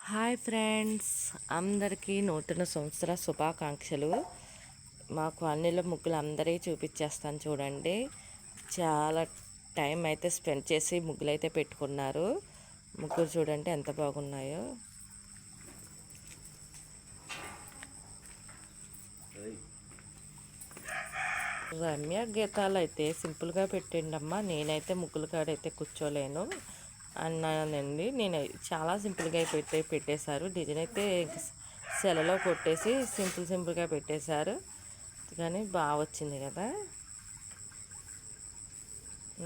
Hi friends, అందరికీ నూతన సంవత్సర శుభాకాంక్షలు. మా కాలనీలో ముగ్గులు అందరికీ చూపించేస్తాను చూడండి. చాలా టైం అయితే స్పెండ్ చేసి ముగ్గులు అయితే పెట్టుకున్నారు. ముగ్గులు చూడండి ఎంత బాగున్నాయో. రమ్య గీతాలు అయితే సింపుల్గా పెట్టండి అమ్మా, నేనైతే ముగ్గుల కాడైతే కూర్చోలేను అన్నానండి. నేను చాలా సింపుల్గా పెట్టేశారు. డిజైన్ అయితే సెలలో కొట్టేసి సింపుల్గా పెట్టేశారు, కానీ బాగా వచ్చింది కదా.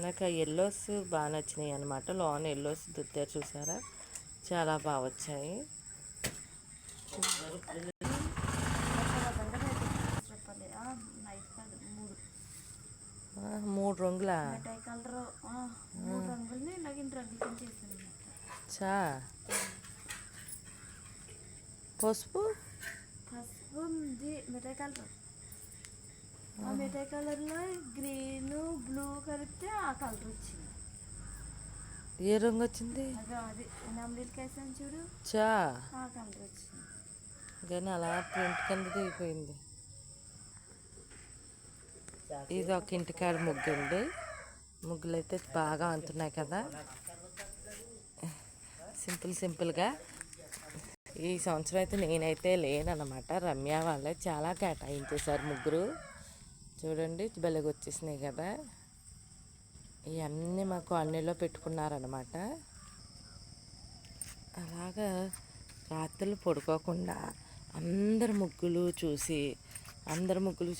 నాకు ఎల్లోస్ బాగా నచ్చినాయి అనమాట. లోన్ ఎల్లోస్ దుద్దారు చూసారా, చాలా బాగా వచ్చాయి. మూడు రంగుల చా పసుపు మిఠాయి కలర్, ఆ మిఠాయి కలర్లో గ్రీన్ బ్లూ కలిపితే ఆ కలర్ వచ్చింది. ఏ రంగు వచ్చింది? అది నమ్మలికేసాను చూడు, చా ఆ కలర్ వచ్చింది. కానీ అలా ప్రింట్ కింద దిగిపోయింది. ఇది ఒక ఇంటికాడ ముగ్గు అండి. ముగ్గులు అయితే బాగా అంటున్నాయి కదా, సింపుల్గా. ఈ సంవత్సరం అయితే నేనైతే లేనన్నమాట. రమ్య వాళ్ళే చాలా కేటాయించేశారు ముగ్గురు. చూడండి భలేగా వచ్చేసినాయి కదా. ఇవన్నీ మా కాలనీలో పెట్టుకున్నారనమాట. అలాగా రాత్రులు పడుకోకుండా అందరు ముగ్గులు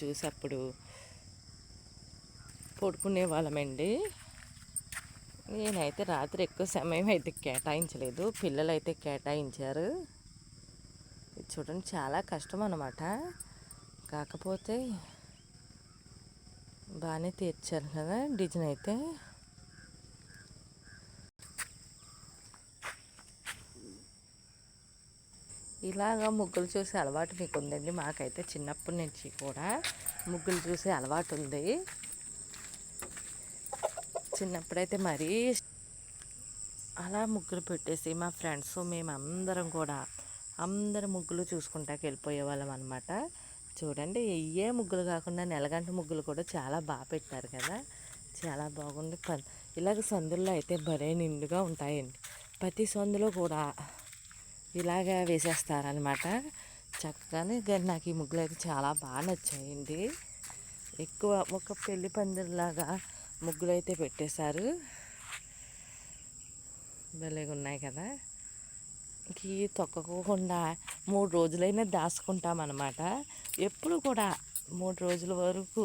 చూసి అప్పుడు పడుకునే వాళ్ళమండి. నేనైతే రాత్రి ఎక్కువ సమయం అయితే కేటాయించలేదు, పిల్లలు అయితే కేటాయించారు. చూడండి చాలా కష్టం అన్నమాట, కాకపోతే బాగానే తీర్చారు కదా డిజైన్ అయితే. ఇలాగా ముగ్గులు చూసే అలవాటు మీకు ఉందండి. మాకైతే చిన్నప్పటి నుంచి కూడా ముగ్గులు చూసే అలవాటు ఉంది. చిన్నప్పుడైతే మరీ అలా ముగ్గులు పెట్టేసి మా ఫ్రెండ్స్ మేము అందరం ముగ్గులు చూసుకుంటాకి వెళ్ళిపోయే వాళ్ళం అనమాట. చూడండి ఏ ముగ్గులు కాకుండా నెలగంట ముగ్గులు కూడా చాలా బాగా పెట్టారు కదా, చాలా బాగుంది. ఇలాగ సందుల్లో అయితే భలే నిండుగా ఉంటాయండి. ప్రతి సందులో కూడా ఇలాగ వేసేస్తారనమాట చక్కగానే. నాకు ఈ ముగ్గులు అయితే చాలా బాగా నచ్చాయండి. ఎక్కువ ఒక పెళ్లి పందిరిలాగా ముగ్గులు అయితే పెట్టేశారు, భలేగా ఉన్నాయి కదా. ఇంక తొక్కకోకుండా 3 రోజులైనా దాచుకుంటామన్నమాట. ఎప్పుడు కూడా 3 రోజుల వరకు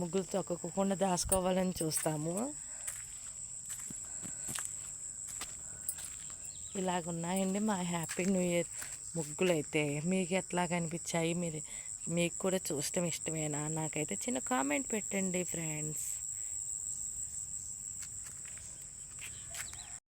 ముగ్గులు తొక్కకోకుండా దాచుకోవాలని చూస్తాము. ఇలాగున్నాయండి మా హ్యాపీ న్యూ ఇయర్ ముగ్గులు అయితే. మీకు ఎట్లా కనిపించాయి? మీకు కూడా చూడటం ఇష్టమేనా? నాకైతే చిన్న కామెంట్ పెట్టండి ఫ్రెండ్స్.